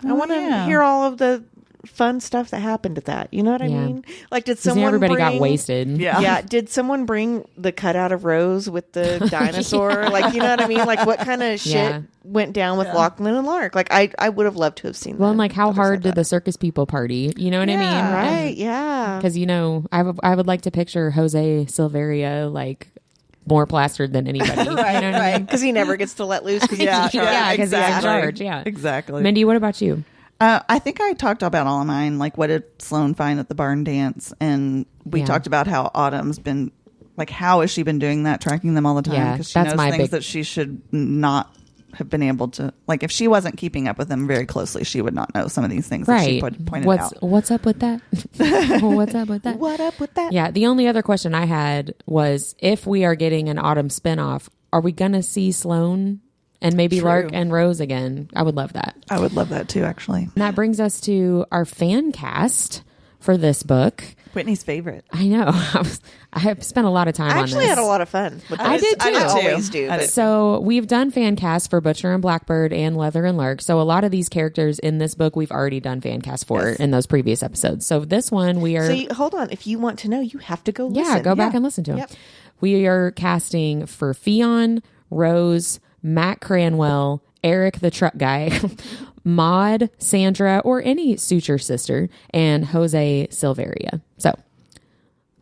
I want to hear all of the fun stuff that happened at that. You know what I Yeah. mean? Like, did 'Cause someone everybody got bring- wasted. Yeah. Did someone bring the cutout of Rose with the dinosaur? Like, you know what I mean? Like, what kind of shit Yeah. went down with Lachlan and Lark? Like, I would have loved to have seen that. Well, and like, how Others hard like did that. the circus people party? You know what I mean? Right, yeah. Because, I would like to picture Jose Silveria like more plastered than anybody. You know what I mean? Because he never gets to let loose because he's in charge. Yeah, 'cause he's in exactly. charge. Yeah. Exactly. Mindy, what about you? I think I talked about all of mine. Like, what did Sloan find at the barn dance? And we talked about how Autumn's been, like, how has she been doing that, tracking them all the time? Yeah, Because she that's knows my things big- that she should not have been able to. Like, if she wasn't keeping up with them very closely, she would not know some of these things that she Right. pointed out. What's up with that? What's up with that? What up with that? Yeah. The only other question I had was, if we are getting an Autumn spinoff, are we going to see Sloan and maybe True. Lark and Rose again? I would love that. I would love that too, actually. And that brings us to our fan cast for this book. Whitney's favorite. I know. I have spent a lot of time I on actually this. had a lot of fun with this. I did too. I always do. I but- did. So we've done fan cast for Butcher and Blackbird and Leather and Lark. So a lot of these characters in this book we've already done fan cast for in those previous episodes. So this one we are hold on. If you want to know, you have to go listen. yeah, go back and listen to them. Yep. We are casting for Fionn, Rose, Matt Cranwell, Eric the truck guy, Maud, Sandra, or any suture sister, and Jose Silveria. So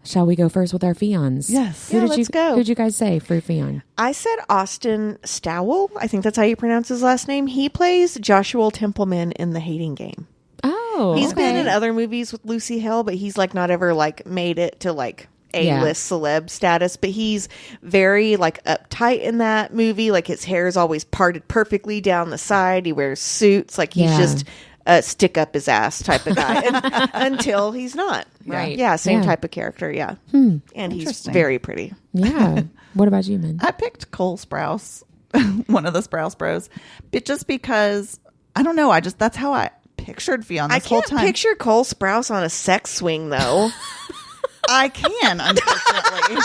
shall we go first with our Fions? Yes. Yeah, let's go. Who did you guys say for Fionn? I said Austin Stowell. I think that's how you pronounce his last name. He plays Joshua Templeman in The Hating Game. Oh, He's been okay. in other movies with Lucy Hale, but he's like not ever like made it to like A-list celeb status. But he's very like uptight in that movie. Like, his hair is always parted perfectly down the side. He wears suits. Like, he's Yeah. just a stick up his ass type of guy until he's not. Right. Yeah. Same Yeah. type of character. Yeah. And he's Interesting. very pretty. Yeah. What about you, man? I picked Cole Sprouse, one of the Sprouse bros, but just because, I don't know, that's how I pictured Fionn I this whole can't time. picture Cole Sprouse on a sex swing though. I can, unfortunately.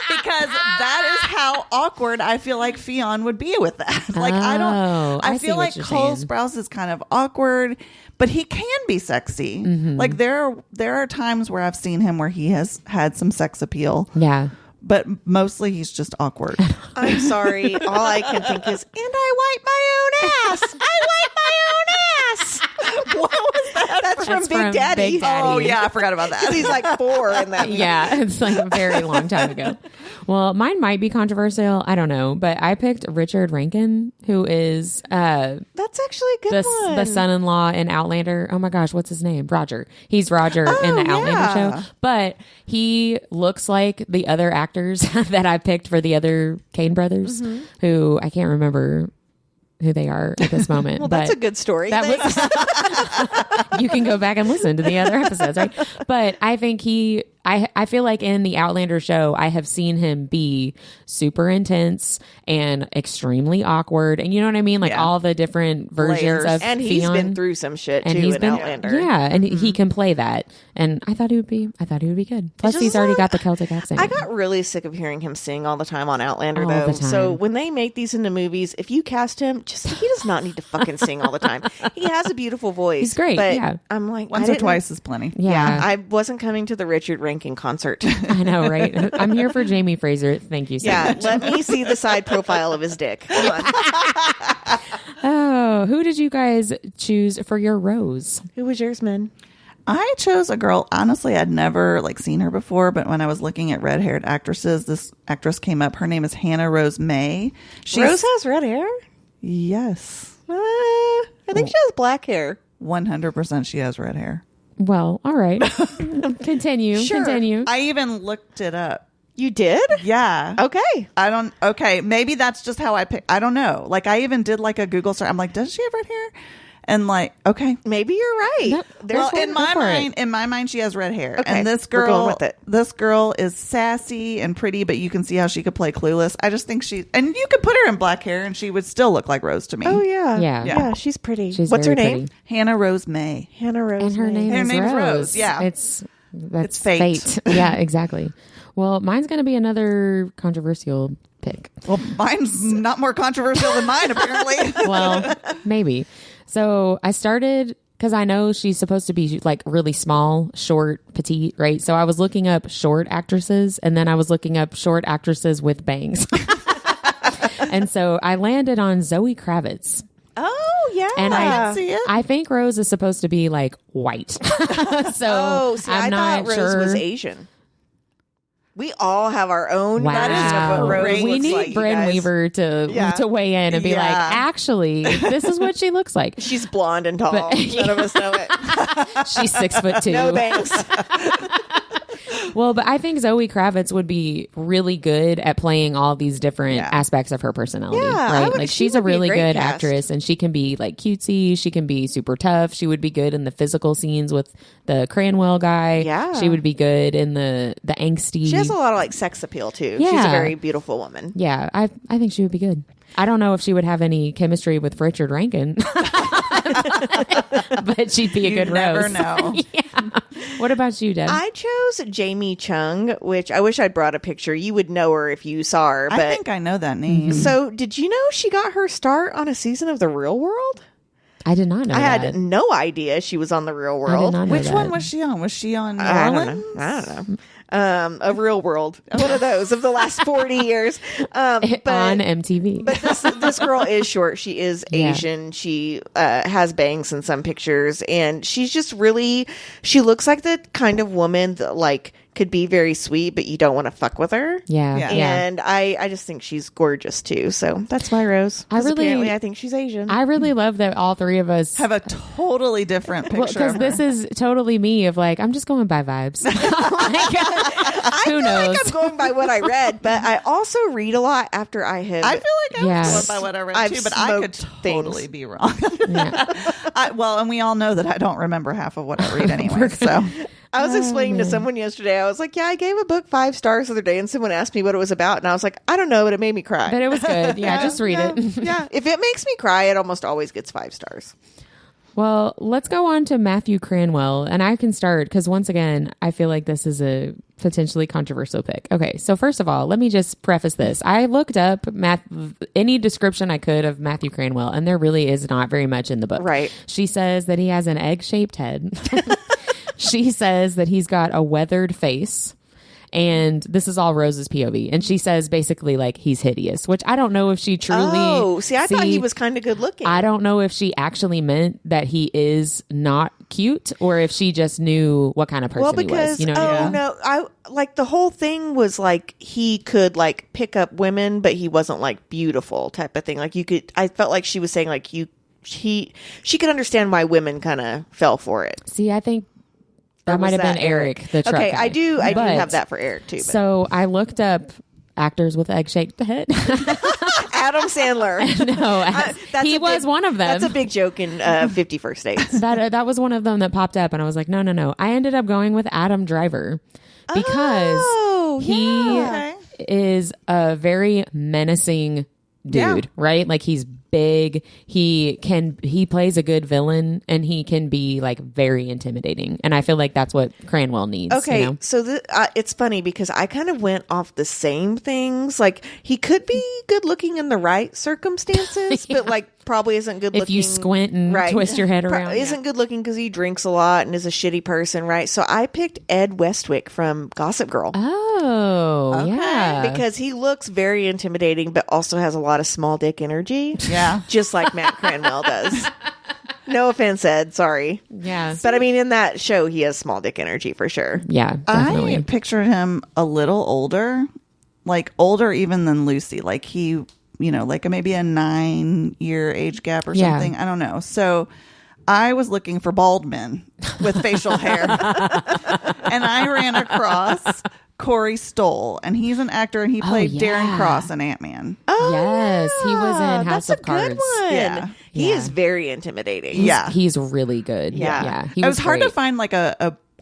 Because that is how awkward I feel like Fionn would be with that. Like, Oh, I I see feel what like you're Cole saying. Sprouse is kind of awkward, but he can be sexy. Mm-hmm. Like, there are times where I've seen him where he has had some sex appeal, Yeah. but mostly he's just awkward. I'm sorry. All I can think is, and I wipe my own ass. I wipe my own ass. What was that? That's from That's Big from Daddy. Big Daddy. Oh, yeah, I forgot about that. He's like 4 in that movie. Yeah, it's like a very long time ago. Well, mine might be controversial. I don't know, but I picked Richard Rankin, who is That's actually a good one. the son-in-law in Outlander. Oh my gosh, what's his name? Roger. He's Roger in the Outlander yeah. show, but he looks like the other actors that I picked for the other Kane brothers, who I can't remember who they are at this moment. Well, but that's a good story. that was you can go back and listen to the other episodes, right? But I think I feel like in the Outlander show, I have seen him be super intense and extremely awkward, and you know what I mean, like Yeah. all the different versions Layers. of and he's Fionn. been through some shit And too he's in been, Outlander. yeah, and he can play that, and I thought he would be good. Plus, just he's already not- got the Celtic accent. I got really sick of hearing him sing all the time on Outlander, All though. the time. So when they make these into movies, if you cast him, he does not need to fucking sing all the time. He has a beautiful voice. He's great, But yeah. I'm like, Once or twice is plenty. Yeah, I wasn't coming to the Richard Rankin concert. I know, right? I'm here for Jamie Fraser. Thank you so Yeah, much. let me see the side profile of his dick. Come on. Oh, who did you guys choose for your Rose? Who was yours, man? I chose a girl. Honestly, I'd never seen her before, but when I was looking at red-haired actresses, this actress came up. Her name is Hannah Rose May. Rose has red hair? Yes, I think she has black hair. 100% she has red hair. Well, all right. Continue. Sure. Continue. I even looked it up You did? Yeah. Okay. Okay. Maybe that's just how I pick. I don't know. Like, I even did like a Google search. I'm like, does she have red hair? And like, okay. Maybe you're right. No, There's one. in my mind, she has red hair. Okay, And this we're girl, going with it. this girl is sassy and pretty, but you can see how she could play Clueless. I just think and you could put her in black hair and she would still look like Rose to me. Oh, yeah. Yeah. Yeah, she's pretty. She's What's her very name? pretty. Hannah Rose May. Hannah Rose. And her May. name Her is name's Rose. Rose, yeah. That's fate. Yeah, exactly. Well, mine's going to be another controversial pick. Well, mine's not more controversial than mine, apparently. Well, maybe. So I started because I know she's supposed to be like really small, short, petite, right? So I was looking up short actresses, and then I was looking up short actresses with bangs. And so I landed on Zoe Kravitz. Oh, yeah. And can see it. I think Rose is supposed to be like white. So See, I'm I not thought Rose sure. was Asian. We all have our own Wow. version of what Rose We looks need like, you Bryn guys. Weaver to weigh in and be Yeah. like, actually, this is what she looks like. She's blonde and tall. But- None of us know it. She's 6'2". No bangs. Well, but I think Zoe Kravitz would be really good at playing all these different Yeah. aspects of her personality. Yeah, I right? would- Like she she's a would be a really great good cast. actress, and she can be like cutesy. She can be super tough. She would be good in the physical scenes with the Cranwell guy. Yeah. She would be good in the angsty. She has a lot of like sex appeal too. She's a Yeah. very beautiful woman. Yeah, I think she would be good. I don't know if she would have any chemistry with Richard Rankin, but she'd be a You good never Rose. know. Yeah. What about you, Deb? I chose Jamie Chung, which I wish I'd brought a picture. You would know her if you saw her. But I think I know that name. so, did you know she got her start on a season of The Real World? I did not know I that. had no idea she was on The Real I did World. not know Which that. one was she on? Was she on New I don't Orleans? know. I don't know. A Real World, one of those of the last 40 years. But on MTV. But this girl is short. She is Yeah. Asian. She has bangs in some pictures, and she's just really. She looks like the kind of woman that like could be very sweet, but you don't want to fuck with her. Yeah. Yeah. And I just think she's gorgeous too. So that's my Rose. I 'Cause really- apparently I think she's Asian. I really love that all three of us Have a totally different picture. because of this her. is totally me of like I'm just going by vibes. Like, I who feel knows? like I'm going by what I read, but I also read a lot after I have. I feel like I Yeah. was going by what I read I've too, but I could smoked totally things. be wrong. Yeah. And we all know that I don't remember half of what I read anyway. So I was explaining to someone yesterday. I was like, "Yeah, I gave a book 5 stars the other day," and someone asked me what it was about, and I was like, "I don't know, but it made me cry." But it was good. Yeah, just read yeah, it. Yeah, if it makes me cry, it almost always gets 5 stars. Well, let's go on to Matthew Cranwell, and I can start because once again, I feel like this is a potentially controversial pick. Okay, so first of all, let me just preface this. I looked up any description I could of Matthew Cranwell, and there really is not very much in the book. Right. She says that he has an egg-shaped head. She says that he's got a weathered face. And this is all Rose's POV. And she says basically like he's hideous, which I don't know if she truly. Oh, see, I thought he was kind of good looking. I don't know if she actually meant that he is not cute or if she just knew what kind of person well, he because was. You know what I mean? no, I like the whole thing was like he could like pick up women, but he wasn't like beautiful type of thing. Like you could, I felt like she was saying like she could understand why women kind of fell for it. See, I think Or that might was have been Eric, the truck Okay, guy. I do But- have that for Eric too. But. So I looked up actors with egg-shaped head. Adam Sandler. No, he was one of them. That's a big joke in 50 First Dates. That was one of them that popped up, and I was like, no. I ended up going with Adam Driver because Oh, he yeah. is a very menacing dude, Yeah. right? Like he's big. He plays a good villain, and he can be like very intimidating. And I feel like that's what Cranwell needs. Okay, you know? so it's funny because I kind of went off the same things. Like he could be good looking in the right circumstances, but like probably isn't good If looking you squint and twist your head around, Isn't good looking because he drinks a lot and is a shitty person, right? So I picked Ed Westwick from Gossip Girl. Oh, yeah. Because he looks very intimidating, but also has a lot of small dick energy. Yeah. Just like Matt Cranwell does. No offense, Ed. Sorry. Yeah. But I mean, in that show, he has small dick energy for sure. Yeah, definitely. I pictured him a little older, like older even than Lucy. Like he, like maybe a 9-year age gap or Yeah. something. I don't know. So I was looking for bald men with facial hair. And I ran across Corey Stoll, and he's an actor, and he played Darren Cross in Ant-Man. Oh, Yes, he was in House that's of a Cards. good one. Yeah. He Yeah. is very intimidating. He's really good. Yeah. He It was hard great. to find like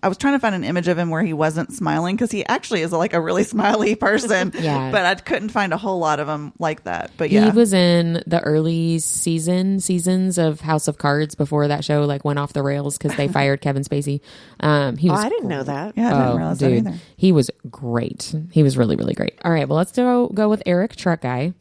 I was trying to find an image of him where he wasn't smiling, because he actually is like a really smiley person. Yeah. But I couldn't find a whole lot of him like that. But He yeah. was in the early seasons of House of Cards before that show like went off the rails because they fired Kevin Spacey. He was I didn't know that. Yeah, I didn't realize that either. He was great. He was really, really great. All right, well, let's go with Eric Truck Guy.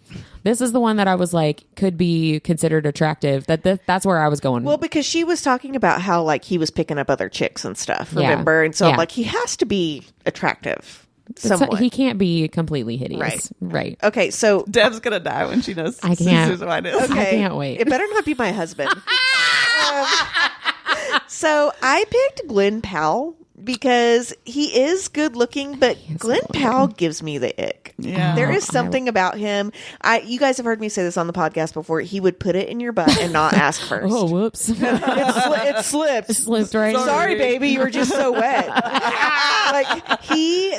This is the one that I was like could be considered attractive. That's where I was going. Well, because she was talking about how like he was picking up other chicks and stuff, Yeah. remember? And so I'm Yeah. like, he has to be attractive So somewhat. he can't be completely hideous. Right. Okay, so Deb's gonna die when she knows I can't. Susan White is. okay, I can't wait. It better not be my husband. So I picked Glenn Powell because he is good looking, but Glenn Powell gives me the ick. Yeah. There is something about him. You guys have heard me say this on the podcast before. He would put it in your butt and not ask first. Oh, whoops. It slipped. Slipped right. Sorry, baby, you were just so wet. Like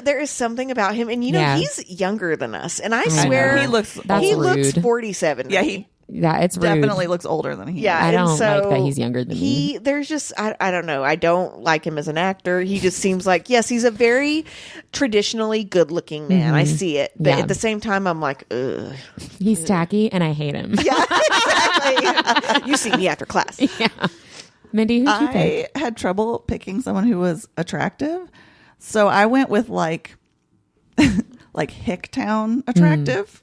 there is something about him, and Yeah. he's younger than us, and I know. swear He looks That's he rude. looks 47. Yeah, he Yeah, it's rude. definitely looks older than he Yeah, I and don't so like that he's younger than me. There's just I don't know. I don't like him as an actor. He just seems like he's a very traditionally good looking man. I see it, but Yeah. at the same time, I'm like, ugh. He's tacky, and I hate him. Yeah, exactly. You see me after class. Yeah. Mindy, who'd you pick? I had trouble picking someone who was attractive, so I went with like Hicktown attractive.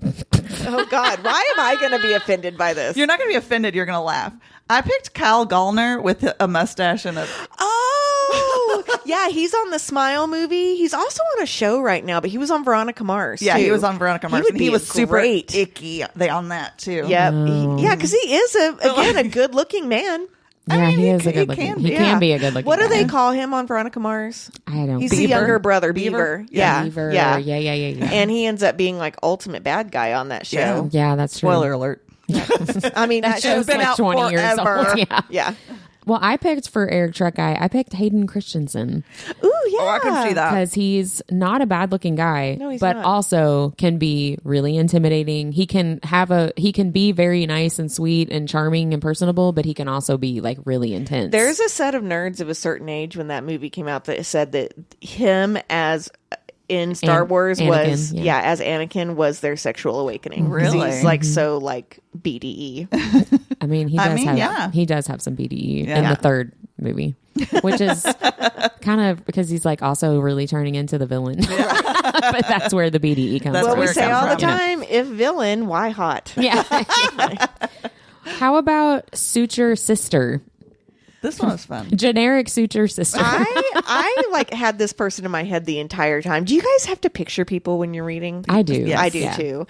Oh God, why am I going to be offended by this? You're not going to be offended. You're going to laugh. I picked Kyle Gallner with a mustache and a. Oh, yeah, he's on the Smile movie. He's also on a show right now, but he was on Veronica Mars. Yeah, too. he was on Veronica Mars, would and he be was super great. icky. They on that too. Yep. Yeah, because he is a good looking man. Yeah, mean, he he is a can- good looking. he He can can be. be a good looking. What do they guy. call him on Veronica Mars? I don't. He's Beaver? the younger brother, Beaver? Beaver. Yeah, Beaver. yeah, Yeah. And he ends up being like ultimate bad guy on that show. Yeah, that's true. Spoiler alert. I mean, that Show's show's been like out 20 years forever. old. Yeah. yeah. Well, I picked for Eric Truck Guy. I picked Hayden Christensen Ooh, yeah. Oh, I can see that. because he's not a bad looking guy, No, he's but not. also can be really intimidating. He can be very nice and sweet and charming and personable, but he can also be like really intense. There's a set of nerds of a certain age when that movie came out that said that him as in Star Wars Anakin, was yeah. as Anakin was their sexual awakening. 'Cause Really? he's like so like BDE. I mean, he I does mean, have yeah. he does have some BDE in Yeah. the third movie, which is kind of because he's like also really turning into the villain. But that's where the BDE comes That's Well, from. we where it say comes all the from. time, if villain, why hot? Yeah. How about Suture Sister? This one was fun. Generic Suture Sister. I like had this person in my head the entire time. Do you guys have to picture people when you're reading? I do. Yes. I do Yeah. too.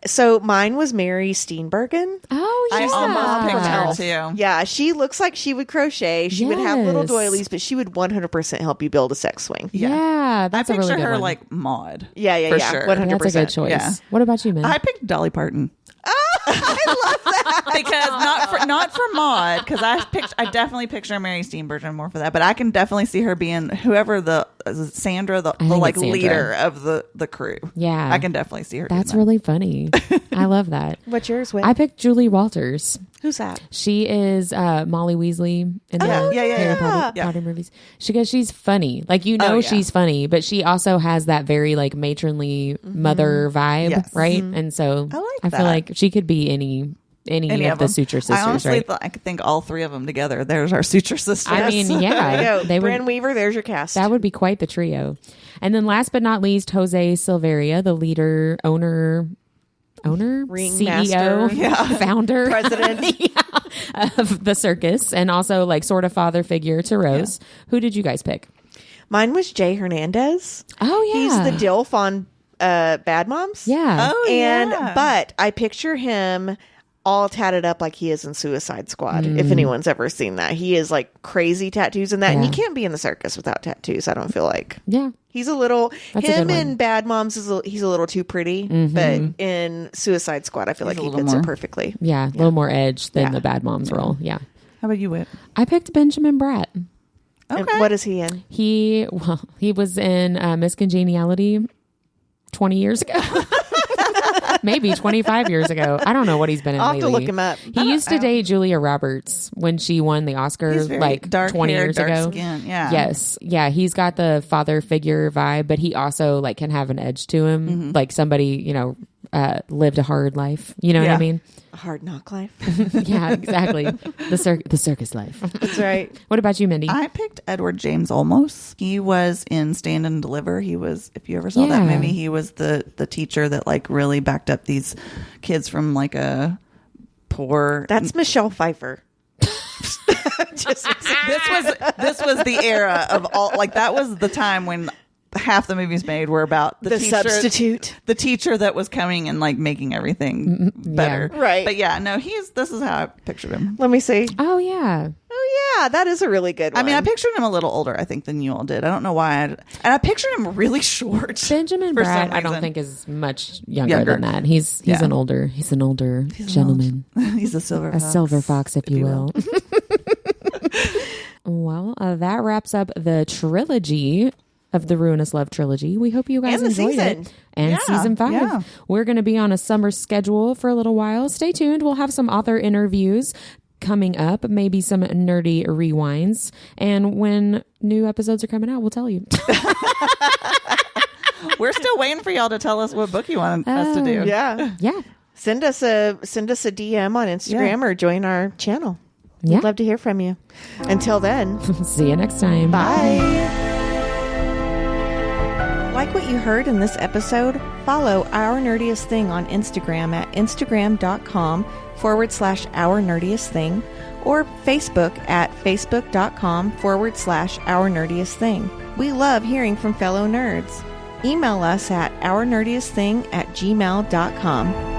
So mine was Mary Steenburgen. Oh, yeah. I almost picked her Elf. too. Yeah, she looks like she would crochet. She would have little Yes. doilies, but she would 100% help you build a sex swing. Yeah, that's I a really picture good her one. like Maud. Yeah, for yeah, sure. 100%. That's a good choice. Yeah. What about you, man? I picked Dolly Parton. because not for Maud, because I definitely picture Mary Steenburgen more for that, but I can definitely see her being whoever Sandra, the think like it's Sandra. leader of the crew. Yeah. I can definitely see her. That's doing really funny. I love that. What's yours, Whit? I picked Julie Walters. Who's that? She is Molly Weasley in the yeah, Harry yeah. Potter, Yeah. Potter movies. She's funny. Like, you know, Oh, yeah. she's funny, but she also has that very like matronly mother vibe, Yes. right? And so I like I feel that. like she could be any of the them. Suture Sisters, I honestly right? thought I could think all three of them together. There's our Suture Sisters. I mean, There yeah, you go. they Bran would. Weaver, there's your cast. That would be quite the trio. And then last but not least, Jose Silveria, the leader, owner, Ringmaster. CEO, founder, President. yeah, of the circus, and also like sort of father figure to Rose. Who did you guys pick? Mine was Jay Hernandez. Oh yeah, He's the Dilf on Bad Moms. Yeah. Oh, And yeah. but I picture him all tatted up like he is in Suicide Squad. If anyone's ever seen that, he is like crazy tattoos and that. And you Yeah. can't be in the circus without tattoos. I don't feel like Yeah. he's a little. That's a him good one. in Bad Moms he's a little too pretty, but in Suicide Squad, I feel like a he little fits more. it perfectly. Yeah. A little more edge than Yeah. the Bad Moms role. Yeah. How about you, Whit? I picked Benjamin Bratt. And Okay. what is he in? He was in Miss Congeniality 20 years ago. Maybe 25 years ago. I don't know what he's been in I'll have lately. to look him up. He used to date Julia Roberts when she won the Oscar He's very like dark 20 hair, years dark ago. skin. Yeah. Yes. Yeah. He's got the father figure vibe, but he also like can have an edge to him. Like somebody, lived a hard life. You know what I Yeah. mean? A Hard Knock Life. Yeah, exactly. The circus life. That's right. What about you, Mindy? I picked Edward James Olmos. He was in Stand and Deliver. He was, if you ever saw Yeah. that movie, he was the teacher that like really backed up these kids from like a poor. That's Michelle Pfeiffer. Just this was the era of all, like that was the time when half the movies made were about the teacher, substitute. the teacher that was coming and like making everything better. Right. But yeah, no, this is how I pictured him. Let me see. Oh, yeah. Oh, yeah. That is a really good one. I mean, I pictured him a little older, I think, than you all did. I don't know why. And I pictured him really short. Benjamin for some Bratt, I don't reason. think is much younger than that. He's Yeah. an older gentleman. He's a Silver fox, if you will. Well, that wraps up the trilogy of the Ruinous Love Trilogy. We hope you guys And the enjoyed season. it. And Yeah, season 5. yeah. We're going to be on a summer schedule for a little while. Stay tuned. We'll have some author interviews coming up, maybe some nerdy rewinds. And when new episodes are coming out, we'll tell you. We're still waiting for y'all to tell us what book you want us to do. Yeah. Yeah. Send us a DM on Instagram or join our channel. Yeah. We'd love to hear from you. Until then, See you next time. bye. Like what you heard in this episode? Follow Our Nerdiest Thing on Instagram at instagram.com/Our Nerdiest Thing or Facebook at facebook.com/Our Nerdiest Thing. We love hearing from fellow nerds. Email us at ournerdiestthing@gmail.com.